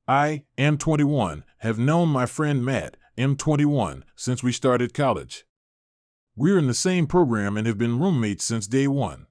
I, M21, have known my friend Matt, M21, since we started college. We're in the same program and have been roommates since day one.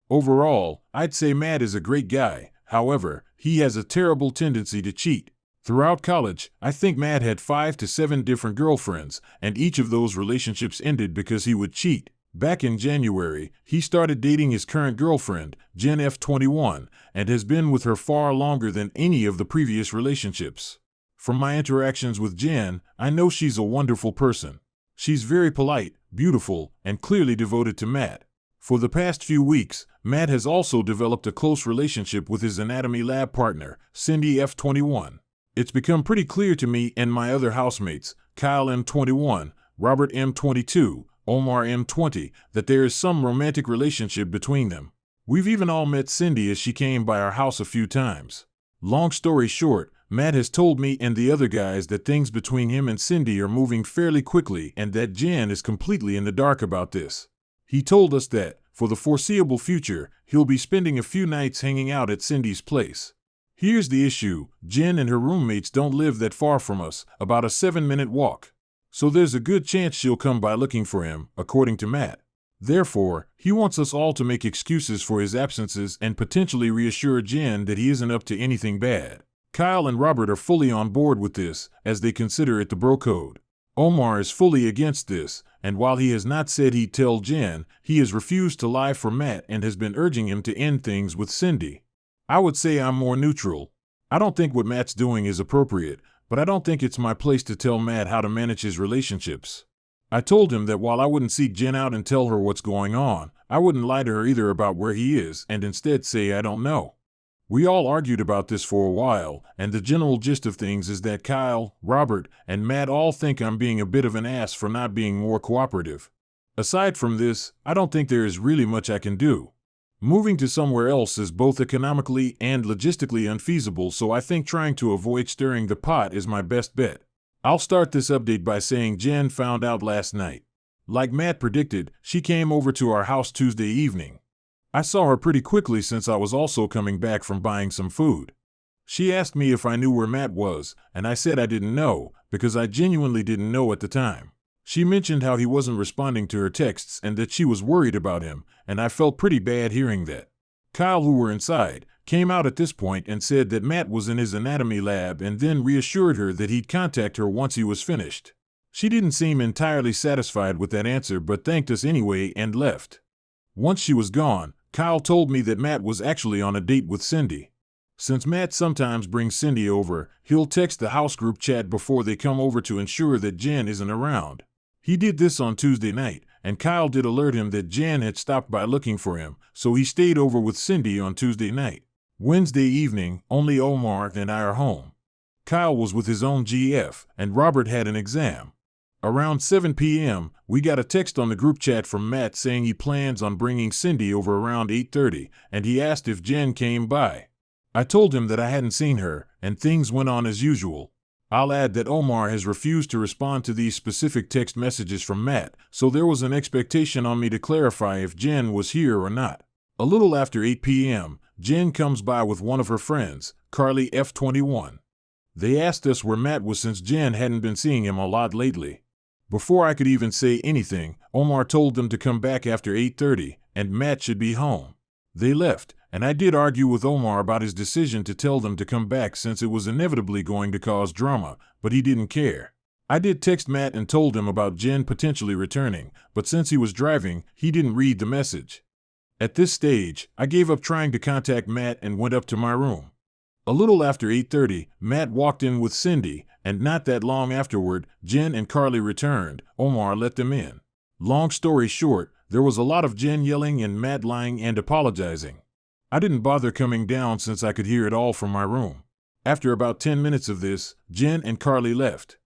Overall, I'd say Matt is a great guy. However, he has a terrible tendency to cheat. Throughout college, I think Matt had 5 to 7 different girlfriends, and each of those relationships ended because he would cheat. Back in January, he started dating his current girlfriend, Jen F21, and has been with her far longer than any of the previous relationships. From my interactions with Jen, I know she's a wonderful person. She's very polite, beautiful, and clearly devoted to Matt. For the past few weeks, Matt has also developed a close relationship with his anatomy lab partner, Cindy F21. It's become pretty clear to me and my other housemates, Kyle M21, Robert M22, Omar M20, that there is some romantic relationship between them. We've even all met Cindy as she came by our house a few times. Long story short, Matt has told me and the other guys that things between him and Cindy are moving fairly quickly and that Jen is completely in the dark about this. He told us that, for the foreseeable future, he'll be spending a few nights hanging out at Cindy's place. Here's the issue: Jen and her roommates don't live that far from us, about a 7-minute walk. So there's a good chance she'll come by looking for him, according to Matt. Therefore, he wants us all to make excuses for his absences and potentially reassure Jen that he isn't up to anything bad. Kyle and Robert are fully on board with this, as they consider it the bro code. Omar is fully against this, and while he has not said he'd tell Jen, he has refused to lie for Matt and has been urging him to end things with Cindy. I would say I'm more neutral. I don't think what Matt's doing is appropriate, but I don't think it's my place to tell Matt how to manage his relationships. I told him that while I wouldn't seek Jen out and tell her what's going on, I wouldn't lie to her either about where he is and instead say I don't know. We all argued about this for a while, and the general gist of things is that Kyle, Robert, and Matt all think I'm being a bit of an ass for not being more cooperative. Aside from this, I don't think there is really much I can do. Moving to somewhere else is both economically and logistically unfeasible, so I think trying to avoid stirring the pot is my best bet. I'll start this update by saying Jen found out last night. Like Matt predicted, she came over to our house Tuesday evening. I saw her pretty quickly since I was also coming back from buying some food. She asked me if I knew where Matt was, and I said I didn't know, because I genuinely didn't know at the time. She mentioned how he wasn't responding to her texts and that she was worried about him, and I felt pretty bad hearing that. Kyle, who were inside, came out at this point and said that Matt was in his anatomy lab and then reassured her that he'd contact her once he was finished. She didn't seem entirely satisfied with that answer but thanked us anyway and left. Once she was gone, Kyle told me that Matt was actually on a date with Cindy. Since Matt sometimes brings Cindy over, he'll text the house group chat before they come over to ensure that Jen isn't around. He did this on Tuesday night, and Kyle did alert him that Jen had stopped by looking for him, so he stayed over with Cindy on Tuesday night. Wednesday evening, only Omar and I are home. Kyle was with his own GF, and Robert had an exam. Around 7 p.m., we got a text on the group chat from Matt saying he plans on bringing Cindy over around 8:30, and he asked if Jen came by. I told him that I hadn't seen her, and things went on as usual. I'll add that Omar has refused to respond to these specific text messages from Matt, so there was an expectation on me to clarify if Jen was here or not. A little after 8 p.m., Jen comes by with one of her friends, Carly F21. They asked us where Matt was since Jen hadn't been seeing him a lot lately. Before I could even say anything, Omar told them to come back after 8:30, and Matt should be home. They left, and I did argue with Omar about his decision to tell them to come back since it was inevitably going to cause drama, but he didn't care. I did text Matt and told him about Jen potentially returning, but since he was driving, he didn't read the message. At this stage, I gave up trying to contact Matt and went up to my room. A little after 8:30, Matt walked in with Cindy, and not that long afterward, Jen and Carly returned. Omar let them in. Long story short, there was a lot of Jen yelling and Matt lying and apologizing. I didn't bother coming down since I could hear it all from my room. After about 10 minutes of this, Jen and Carly left.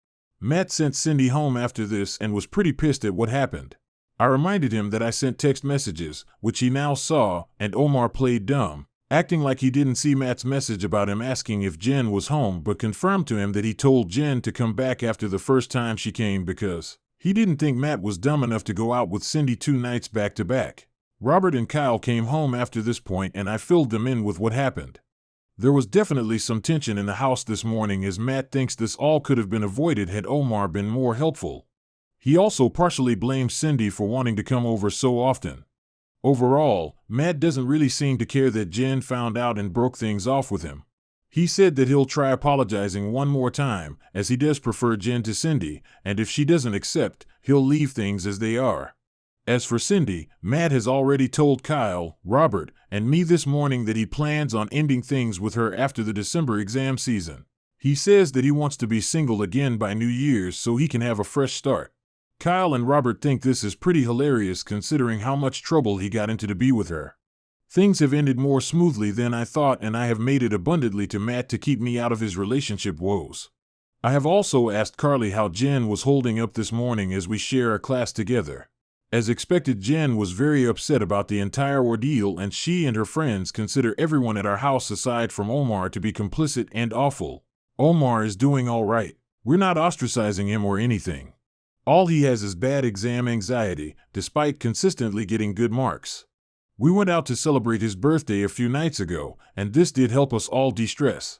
Matt sent Cindy home after this and was pretty pissed at what happened. I reminded him that I sent text messages, which he now saw, and Omar played dumb, acting like he didn't see Matt's message about him asking if Jen was home, but confirmed to him that he told Jen to come back after the first time she came because he didn't think Matt was dumb enough to go out with Cindy 2 nights back to back. Robert and Kyle came home after this point and I filled them in with what happened. There was definitely some tension in the house this morning, as Matt thinks this all could have been avoided had Omar been more helpful. He also partially blames Cindy for wanting to come over so often. Overall, Matt doesn't really seem to care that Jen found out and broke things off with him. He said that he'll try apologizing one more time, as he does prefer Jen to Cindy, and if she doesn't accept, he'll leave things as they are. As for Cindy, Matt has already told Kyle, Robert, and me this morning that he plans on ending things with her after the December exam season. He says that he wants to be single again by New Year's so he can have a fresh start. Kyle and Robert think this is pretty hilarious considering how much trouble he got into to be with her. Things have ended more smoothly than I thought, and I have made it abundantly to Matt to keep me out of his relationship woes. I have also asked Carly how Jen was holding up this morning as we share a class together. As expected, Jen was very upset about the entire ordeal, and she and her friends consider everyone at our house aside from Omar to be complicit and awful. Omar is doing all right. We're not ostracizing him or anything. All he has is bad exam anxiety, despite consistently getting good marks. We went out to celebrate his birthday a few nights ago, and this did help us all de-stress.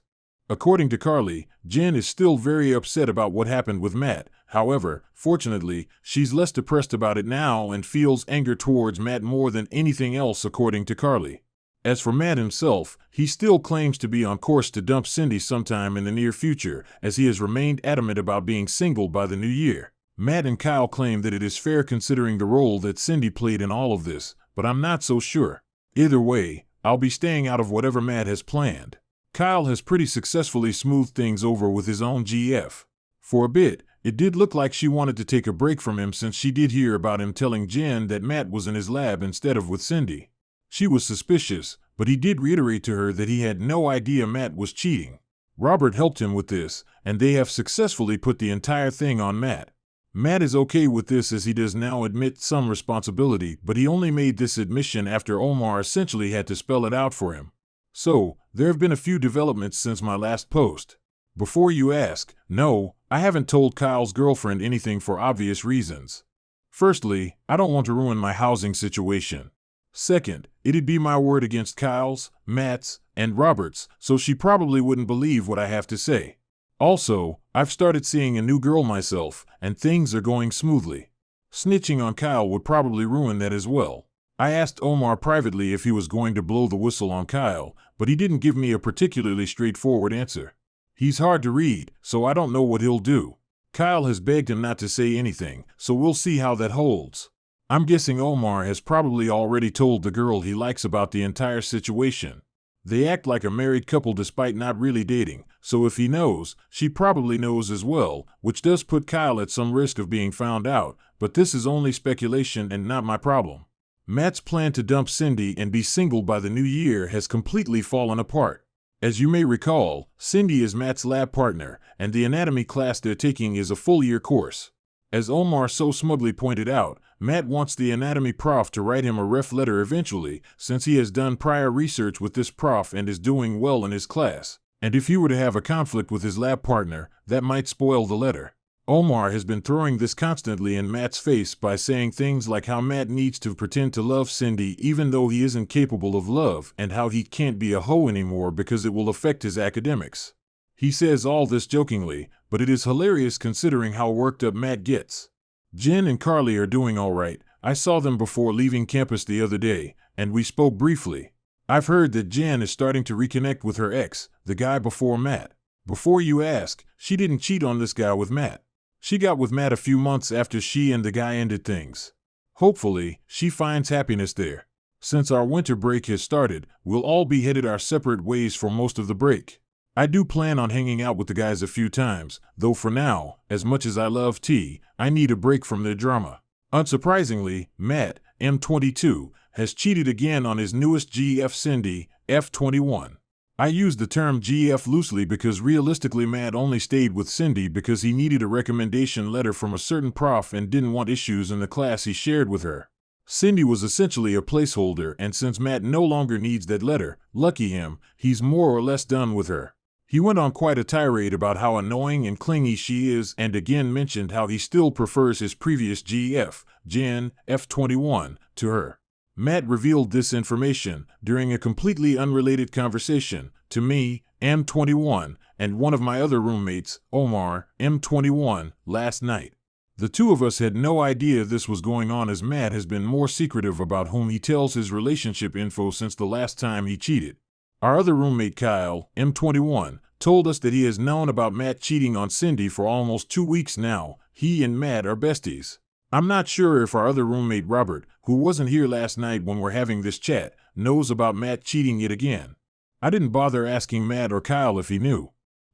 According to Carly, Jen is still very upset about what happened with Matt. However, fortunately, she's less depressed about it now and feels anger towards Matt more than anything else, according to Carly. As for Matt himself, he still claims to be on course to dump Cindy sometime in the near future, as he has remained adamant about being single by the new year. Matt and Kyle claim that it is fair considering the role that Cindy played in all of this, but I'm not so sure. Either way, I'll be staying out of whatever Matt has planned. Kyle has pretty successfully smoothed things over with his own GF. For a bit, it did look like she wanted to take a break from him since she did hear about him telling Jen that Matt was in his lab instead of with Cindy. She was suspicious, but he did reiterate to her that he had no idea Matt was cheating. Robert helped him with this, and they have successfully put the entire thing on Matt. Matt is okay with this as he does now admit some responsibility, but he only made this admission after Omar essentially had to spell it out for him. So, there have been a few developments since my last post. Before you ask, no, I haven't told Kyle's girlfriend anything for obvious reasons. Firstly, I don't want to ruin my housing situation. Second, it'd be my word against Kyle's, Matt's, and Robert's, so she probably wouldn't believe what I have to say. Also, I've started seeing a new girl myself, and things are going smoothly. Snitching on Kyle would probably ruin that as well. I asked Omar privately if he was going to blow the whistle on Kyle, but he didn't give me a particularly straightforward answer. He's hard to read, so I don't know what he'll do. Kyle has begged him not to say anything, so we'll see how that holds. I'm guessing Omar has probably already told the girl he likes about the entire situation. They act like a married couple despite not really dating, so if he knows, she probably knows as well, which does put Kyle at some risk of being found out, but this is only speculation and not my problem. Matt's plan to dump Cindy and be single by the new year has completely fallen apart. As you may recall, Cindy is Matt's lab partner, and the anatomy class they're taking is a full-year course. As Omar so smugly pointed out, Matt wants the anatomy prof to write him a ref letter eventually, since he has done prior research with this prof and is doing well in his class. And if he were to have a conflict with his lab partner, that might spoil the letter. Omar has been throwing this constantly in Matt's face by saying things like how Matt needs to pretend to love Cindy even though he isn't capable of love, and how he can't be a hoe anymore because it will affect his academics. He says all this jokingly, but it is hilarious considering how worked up Matt gets. Jen and Carly are doing all right. I saw them before leaving campus the other day, and we spoke briefly. I've heard that Jen is starting to reconnect with her ex, the guy before Matt. Before you ask, she didn't cheat on this guy with Matt. She got with Matt a few months after she and the guy ended things. Hopefully, she finds happiness there. Since our winter break has started, we'll all be headed our separate ways for most of the break. I do plan on hanging out with the guys a few times, though for now, as much as I love tea, I need a break from their drama. Unsurprisingly, Matt, M22, has cheated again on his newest GF Cindy, F21. I use the term GF loosely because realistically Matt only stayed with Cindy because he needed a recommendation letter from a certain prof and didn't want issues in the class he shared with her. Cindy was essentially a placeholder, and since Matt no longer needs that letter, lucky him, he's more or less done with her. He went on quite a tirade about how annoying and clingy she is, and again mentioned how he still prefers his previous GF, Jen, F21, to her. Matt revealed this information during a completely unrelated conversation to me, M21, and one of my other roommates, Omar, M21, last night. The two of us had no idea this was going on, as Matt has been more secretive about whom he tells his relationship info since the last time he cheated. Our other roommate, Kyle, M21, told us that he has known about Matt cheating on Cindy for almost 2 weeks now. He and Matt are besties. I'm not sure if our other roommate, Robert, who wasn't here last night when we're having this chat, knows about Matt cheating yet again. I didn't bother asking Matt or Kyle if he knew.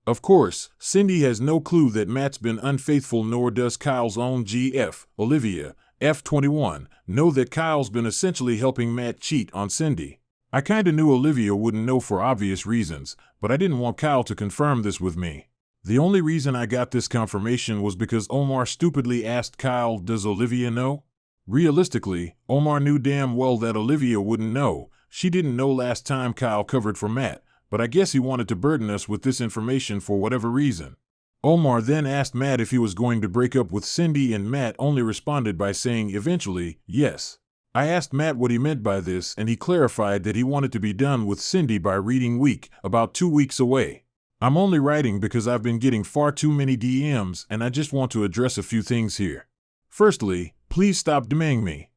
Of course, Cindy has no clue that Matt's been unfaithful, nor does Kyle's own GF, Olivia, F21, know that Kyle's been essentially helping Matt cheat on Cindy. I kinda knew Olivia wouldn't know for obvious reasons, but I didn't want Kyle to confirm this with me. The only reason I got this confirmation was because Omar stupidly asked Kyle, "Does Olivia know?" Realistically, Omar knew damn well that Olivia wouldn't know. She didn't know last time Kyle covered for Matt, but I guess he wanted to burden us with this information for whatever reason. Omar then asked Matt if he was going to break up with Cindy, and Matt only responded by saying eventually, yes. I asked Matt what he meant by this, and he clarified that he wanted to be done with Cindy by reading week, about 2 weeks away. I'm only writing because I've been getting far too many DMs, and I just want to address a few things here. Firstly, please stop DMing me.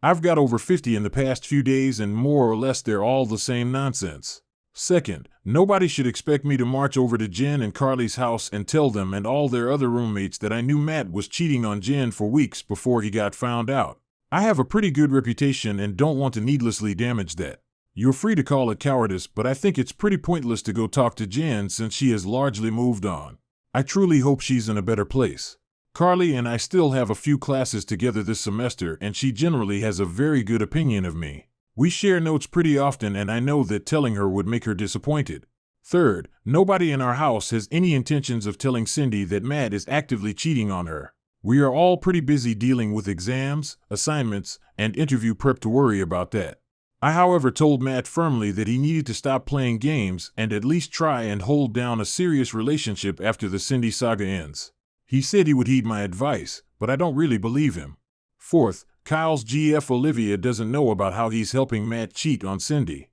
I've got over 50 in the past few days, and more or less they're all the same nonsense. Second, nobody should expect me to march over to Jen and Carly's house and tell them and all their other roommates that I knew Matt was cheating on Jen for weeks before he got found out. I have a pretty good reputation and don't want to needlessly damage that. You're free to call it cowardice, but I think it's pretty pointless to go talk to Jen since she has largely moved on. I truly hope she's in a better place. Carly and I still have a few classes together this semester, and she generally has a very good opinion of me. We share notes pretty often, and I know that telling her would make her disappointed. Third, nobody in our house has any intentions of telling Cindy that Matt is actively cheating on her. We are all pretty busy dealing with exams, assignments, and interview prep to worry about that. I, however, told Matt firmly that he needed to stop playing games and at least try and hold down a serious relationship after the Cindy saga ends. He said he would heed my advice, but I don't really believe him. Fourth, Kyle's GF Olivia doesn't know about how he's helping Matt cheat on Cindy.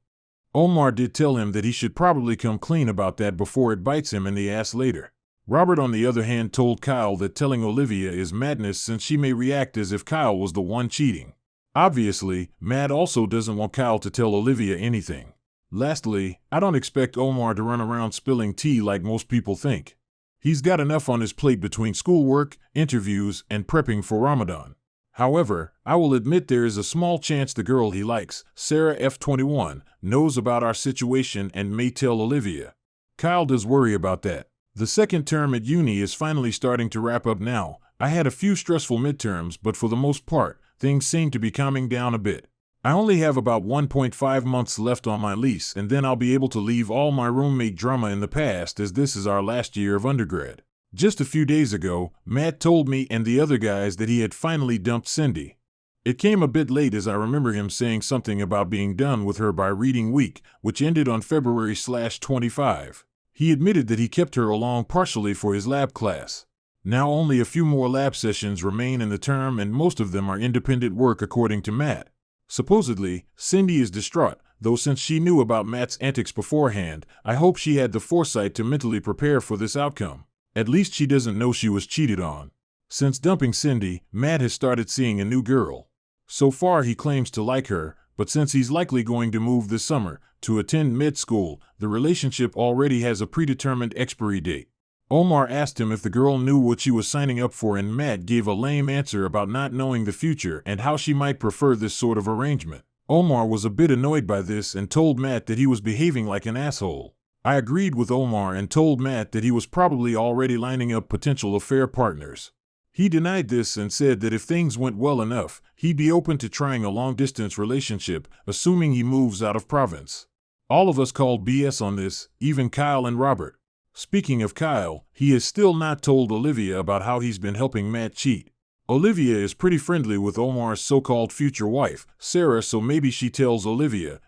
Omar did tell him that he should probably come clean about that before it bites him in the ass later. Robert, on the other hand, told Kyle that telling Olivia is madness since she may react as if Kyle was the one cheating. Obviously, Matt also doesn't want Kyle to tell Olivia anything. Lastly, I don't expect Omar to run around spilling tea like most people think. He's got enough on his plate between schoolwork, interviews, and prepping for Ramadan. However, I will admit there is a small chance the girl he likes, Sarah F21, knows about our situation and may tell Olivia. Kyle does worry about that. The second term at uni is finally starting to wrap up now. I had a few stressful midterms, but for the most part, things seem to be calming down a bit. I only have about 1.5 months left on my lease, and then I'll be able to leave all my roommate drama in the past, as this is our last year of undergrad. Just a few days ago, Matt told me and the other guys that he had finally dumped Cindy. It came a bit late, as I remember him saying something about being done with her by reading week, which ended on February/25. He admitted that he kept her along partially for his lab class. Now only a few more lab sessions remain in the term, and most of them are independent work according to Matt. Supposedly, Cindy is distraught, though since she knew about Matt's antics beforehand, I hope she had the foresight to mentally prepare for this outcome. At least she doesn't know she was cheated on. Since dumping Cindy, Matt has started seeing a new girl. So far he claims to like her, but since he's likely going to move this summer to attend med school, the relationship already has a predetermined expiry date. Omar asked him if the girl knew what she was signing up for, and Matt gave a lame answer about not knowing the future and how she might prefer this sort of arrangement. Omar was a bit annoyed by this and told Matt that he was behaving like an asshole. I agreed with Omar and told Matt that he was probably already lining up potential affair partners. He denied this and said that if things went well enough, he'd be open to trying a long-distance relationship, assuming he moves out of province. All of us called BS on this, even Kyle and Robert. Speaking of Kyle, he has still not told Olivia about how he's been helping Matt cheat. Olivia is pretty friendly with Omar's so-called future wife, Sarah, so maybe she tells Olivia.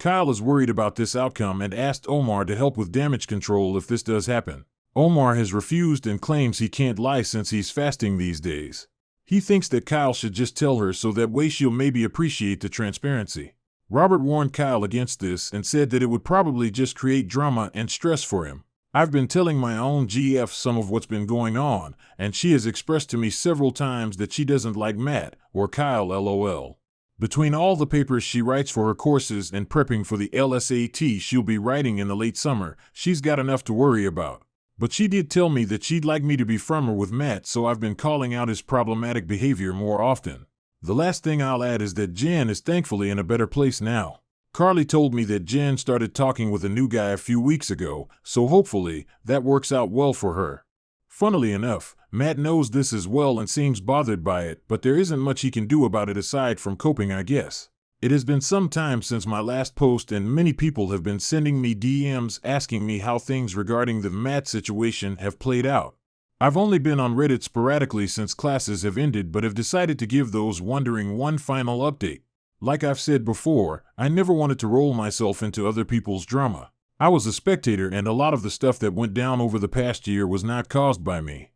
Kyle is worried about this outcome and asked Omar to help with damage control if this does happen. Omar has refused and claims he can't lie since he's fasting these days. He thinks that Kyle should just tell her so that way she'll maybe appreciate the transparency. Robert warned Kyle against this and said that it would probably just create drama and stress for him. I've been telling my own GF some of what's been going on, and she has expressed to me several times that she doesn't like Matt or Kyle LOL. Between all the papers she writes for her courses and prepping for the LSAT she'll be writing in the late summer, she's got enough to worry about. But she did tell me that she'd like me to be firmer with Matt, so I've been calling out his problematic behavior more often. The last thing I'll add is that Jen is thankfully in a better place now. Carly told me that Jen started talking with a new guy a few weeks ago, so hopefully that works out well for her. Funnily enough, Matt knows this as well and seems bothered by it, but there isn't much he can do about it aside from coping, I guess. It has been some time since my last post, and many people have been sending me DMs asking me how things regarding the Matt situation have played out. I've only been on Reddit sporadically since classes have ended, but have decided to give those wondering one final update. Like I've said before, I never wanted to roll myself into other people's drama. I was a spectator, and a lot of the stuff that went down over the past year was not caused by me.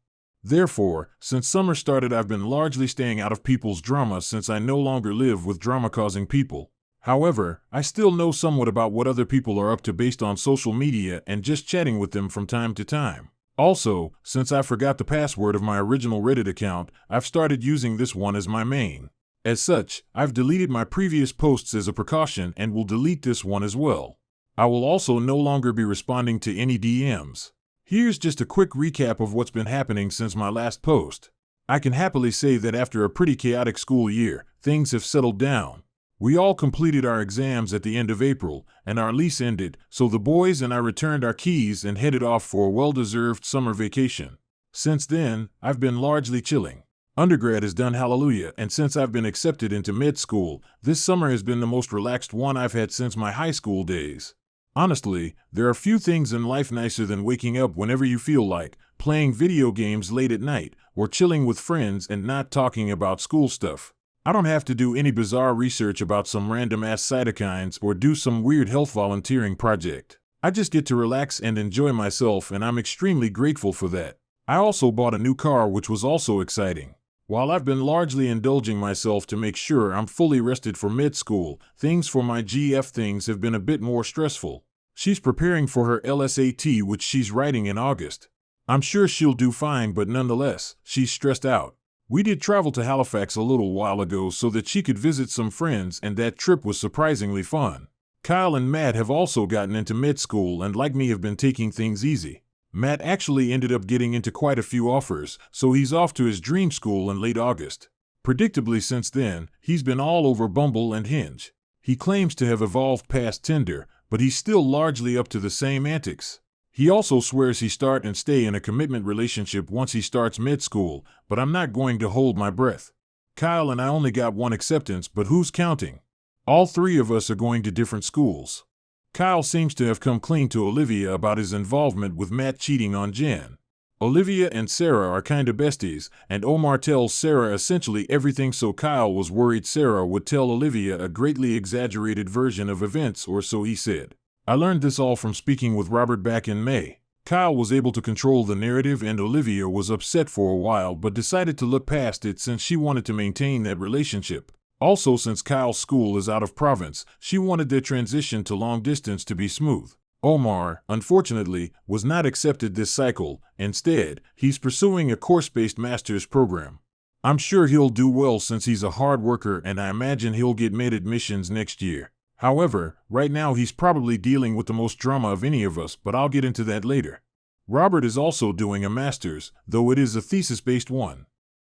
Therefore, since summer started, I've been largely staying out of people's drama since I no longer live with drama-causing people. However, I still know somewhat about what other people are up to based on social media and just chatting with them from time to time. Also, since I forgot the password of my original Reddit account, I've started using this one as my main. As such, I've deleted my previous posts as a precaution and will delete this one as well. I will also no longer be responding to any DMs. Here's just a quick recap of what's been happening since my last post. I can happily say that after a pretty chaotic school year, things have settled down. We all completed our exams at the end of April, and our lease ended, so the boys and I returned our keys and headed off for a well-deserved summer vacation. Since then, I've been largely chilling. Undergrad is done, hallelujah, and since I've been accepted into med school, this summer has been the most relaxed one I've had since my high school days. Honestly, there are few things in life nicer than waking up whenever you feel like, playing video games late at night, or chilling with friends and not talking about school stuff. I don't have to do any bizarre research about some random-ass cytokines or do some weird health volunteering project. I just get to relax and enjoy myself, and I'm extremely grateful for that. I also bought a new car, which was also exciting. While I've been largely indulging myself to make sure I'm fully rested for med school, things for my GF things have been a bit more stressful. She's preparing for her LSAT, which she's writing in August. I'm sure she'll do fine, but nonetheless, she's stressed out. We did travel to Halifax a little while ago so that she could visit some friends, and that trip was surprisingly fun. Kyle and Matt have also gotten into med school and, like me, have been taking things easy. Matt actually ended up getting into quite a few offers, so he's off to his dream school in late August. Predictably, since then, he's been all over Bumble and Hinge. He claims to have evolved past Tinder, but he's still largely up to the same antics. He also swears he start and stay in a commitment relationship once he starts med school, but I'm not going to hold my breath. Kyle and I only got one acceptance, but who's counting? All three of us are going to different schools. Kyle seems to have come clean to Olivia about his involvement with Matt cheating on Jen. Olivia and Sarah are kinda besties, and Omar tells Sarah essentially everything, so Kyle was worried Sarah would tell Olivia a greatly exaggerated version of events, or so he said. I learned this all from speaking with Robert back in May. Kyle was able to control the narrative, and Olivia was upset for a while but decided to look past it since she wanted to maintain that relationship. Also, since Kyle's school is out of province, she wanted their transition to long distance to be smooth. Omar, unfortunately, was not accepted this cycle. Instead, he's pursuing a course-based master's program. I'm sure he'll do well since he's a hard worker, and I imagine he'll get med admissions next year. However, right now he's probably dealing with the most drama of any of us, but I'll get into that later. Robert is also doing a master's, though it is a thesis-based one.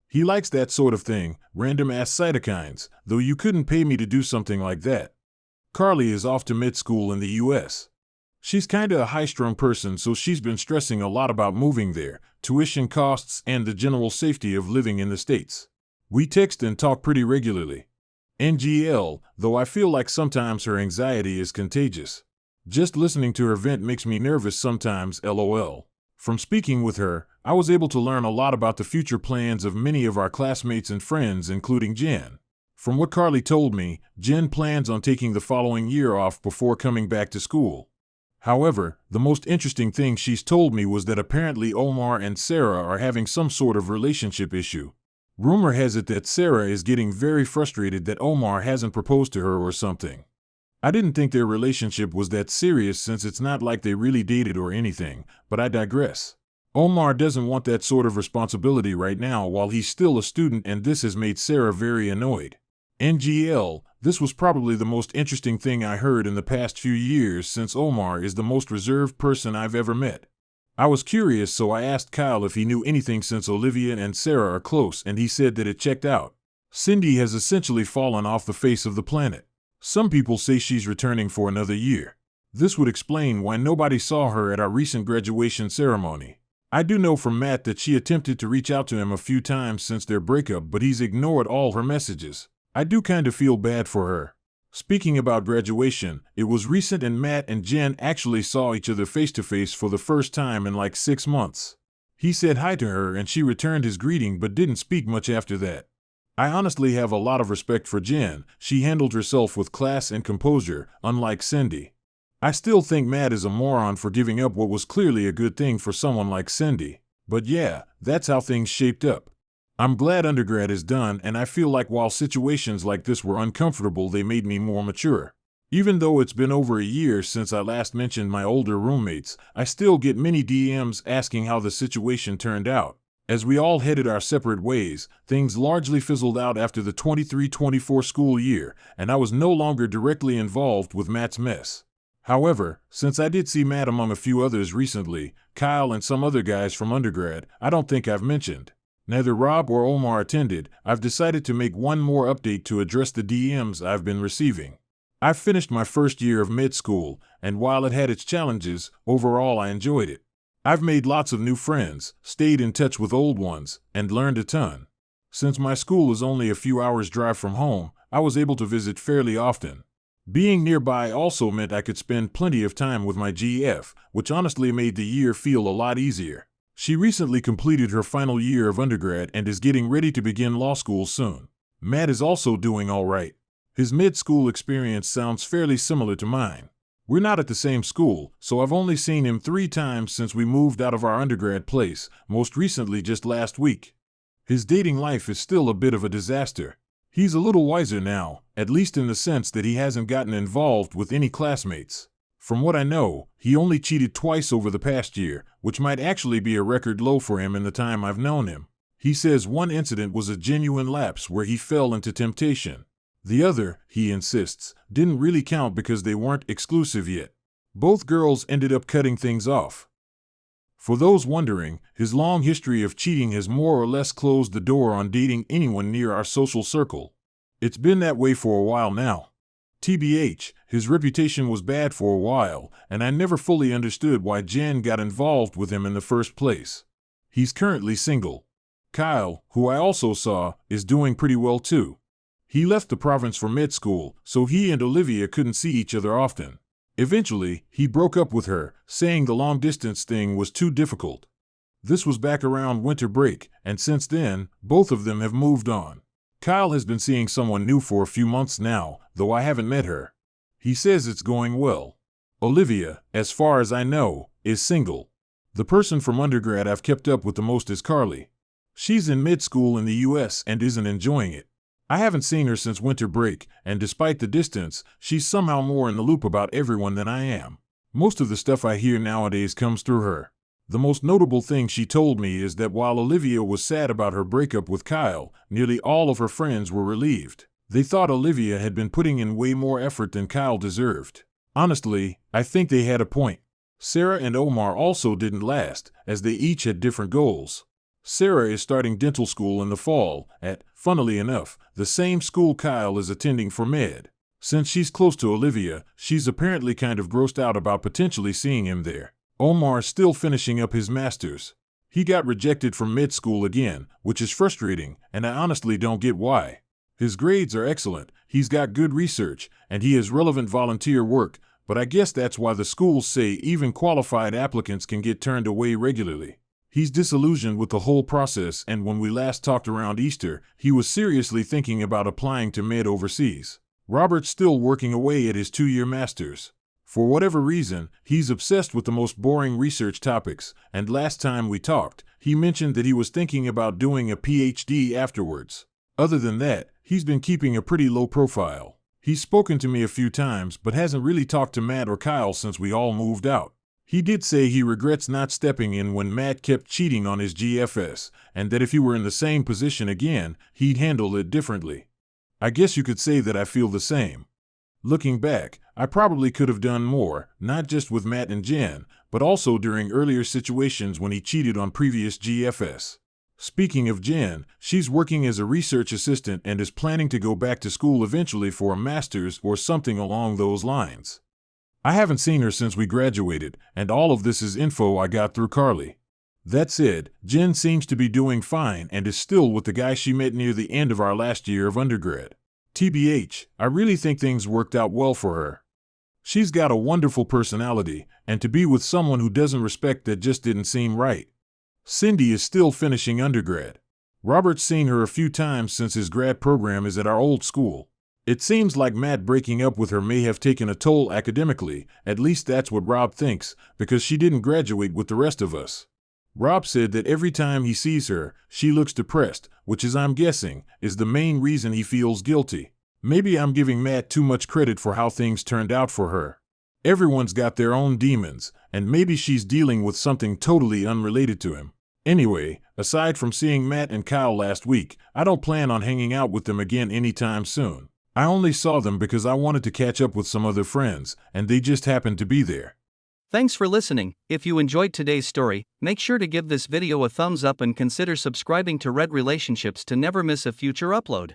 He likes that sort of thing, random-ass cytokines, though you couldn't pay me to do something like that. Carly is off to med school in the US. She's kinda a high-strung person, so she's been stressing a lot about moving there, tuition costs, and the general safety of living in the States. We text and talk pretty regularly. NGL, though I feel like sometimes her anxiety is contagious. Just listening to her vent makes me nervous sometimes, LOL. From speaking with her, I was able to learn a lot about the future plans of many of our classmates and friends, including Jen. From what Carly told me, Jen plans on taking the following year off before coming back to school. However, the most interesting thing she's told me was that apparently Omar and Sarah are having some sort of relationship issue. Rumor has it that Sarah is getting very frustrated that Omar hasn't proposed to her or something. I didn't think their relationship was that serious since it's not like they really dated or anything, but I digress. Omar doesn't want that sort of responsibility right now while he's still a student, and this has made Sarah very annoyed. NGL, this was probably the most interesting thing I heard in the past few years since Omar is the most reserved person I've ever met. I was curious, so I asked Kyle if he knew anything since Olivia and Sarah are close, and he said that it checked out. Cindy has essentially fallen off the face of the planet. Some people say she's returning for another year. This would explain why nobody saw her at our recent graduation ceremony. I do know from Matt that she attempted to reach out to him a few times since their breakup, but he's ignored all her messages. I do kind of feel bad for her. Speaking about graduation, it was recent and Matt and Jen actually saw each other face to face for the first time in like 6 months. He said hi to her and she returned his greeting but didn't speak much after that. I honestly have a lot of respect for Jen. She handled herself with class and composure, unlike Cindy. I still think Matt is a moron for giving up what was clearly a good thing for someone like Cindy. But yeah, that's how things shaped up. I'm glad undergrad is done, and I feel like while situations like this were uncomfortable, they made me more mature. Even though it's been over a year since I last mentioned my older roommates, I still get many DMs asking how the situation turned out. As we all headed our separate ways, things largely fizzled out after the 23-24 school year, and I was no longer directly involved with Matt's mess. However, since I did see Matt among a few others recently, Kyle and some other guys from undergrad, I don't think I've mentioned. Neither Rob or Omar attended. I've decided to make one more update to address the DMs I've been receiving. I've finished my first year of med school, and while it had its challenges, overall I enjoyed it. I've made lots of new friends, stayed in touch with old ones, and learned a ton. Since my school is only a few hours' drive from home, I was able to visit fairly often. Being nearby also meant I could spend plenty of time with my GF, which honestly made the year feel a lot easier. She recently completed her final year of undergrad and is getting ready to begin law school soon. Matt is also doing all right. His mid-school experience sounds fairly similar to mine. We're not at the same school, so I've only seen him 3 times since we moved out of our undergrad place, most recently just last week. His dating life is still a bit of a disaster. He's a little wiser now, at least in the sense that he hasn't gotten involved with any classmates. From what I know, he only cheated twice over the past year, which might actually be a record low for him in the time I've known him. He says one incident was a genuine lapse where he fell into temptation. The other, he insists, didn't really count because they weren't exclusive yet. Both girls ended up cutting things off. For those wondering, his long history of cheating has more or less closed the door on dating anyone near our social circle. It's been that way for a while now. TBH, his reputation was bad for a while, and I never fully understood why Jen got involved with him in the first place. He's currently single. Kyle, who I also saw, is doing pretty well too. He left the province for med school, so he and Olivia couldn't see each other often. Eventually, he broke up with her, saying the long-distance thing was too difficult. This was back around winter break, and since then, both of them have moved on. Kyle has been seeing someone new for a few months now, though I haven't met her. He says it's going well. Olivia, as far as I know, is single. The person from undergrad I've kept up with the most is Carly. She's in mid-school in the US and isn't enjoying it. I haven't seen her since winter break, and despite the distance, she's somehow more in the loop about everyone than I am. Most of the stuff I hear nowadays comes through her. The most notable thing she told me is that while Olivia was sad about her breakup with Kyle, nearly all of her friends were relieved. They thought Olivia had been putting in way more effort than Kyle deserved. Honestly, I think they had a point. Sarah and Omar also didn't last, as they each had different goals. Sarah is starting dental school in the fall at, funnily enough, the same school Kyle is attending for med. Since she's close to Olivia, she's apparently kind of grossed out about potentially seeing him there. Omar's still finishing up his master's. He got rejected from med school again, which is frustrating, and I honestly don't get why. His grades are excellent, he's got good research, and he has relevant volunteer work, but I guess that's why the schools say even qualified applicants can get turned away regularly. He's disillusioned with the whole process, and when we last talked around Easter, he was seriously thinking about applying to med overseas. Robert's still working away at his 2-year master's. For whatever reason, he's obsessed with the most boring research topics, and last time we talked, he mentioned that he was thinking about doing a PhD afterwards. Other than that, he's been keeping a pretty low profile. He's spoken to me a few times but hasn't really talked to Matt or Kyle since we all moved out. He did say he regrets not stepping in when Matt kept cheating on his GFS, and that if he were in the same position again, he'd handle it differently. I guess you could say that I feel the same. Looking back, I probably could have done more, not just with Matt and Jen, but also during earlier situations when he cheated on previous GFS. Speaking of Jen, she's working as a research assistant and is planning to go back to school eventually for a master's or something along those lines. I haven't seen her since we graduated, and all of this is info I got through Carly. That said, Jen seems to be doing fine and is still with the guy she met near the end of our last year of undergrad. TBH, I really think things worked out well for her. She's got a wonderful personality, and to be with someone who doesn't respect that just didn't seem right. Cindy is still finishing undergrad. Robert's seen her a few times since his grad program is at our old school. It seems like Matt breaking up with her may have taken a toll academically, at least that's what Rob thinks, because she didn't graduate with the rest of us. Rob said that every time he sees her, she looks depressed, which is, I'm guessing, is the main reason he feels guilty. Maybe I'm giving Matt too much credit for how things turned out for her. Everyone's got their own demons, and maybe she's dealing with something totally unrelated to him. Anyway, aside from seeing Matt and Kyle last week, I don't plan on hanging out with them again anytime soon. I only saw them because I wanted to catch up with some other friends, and they just happened to be there. Thanks for listening. If you enjoyed today's story, make sure to give this video a thumbs up and consider subscribing to Red Relationships to never miss a future upload.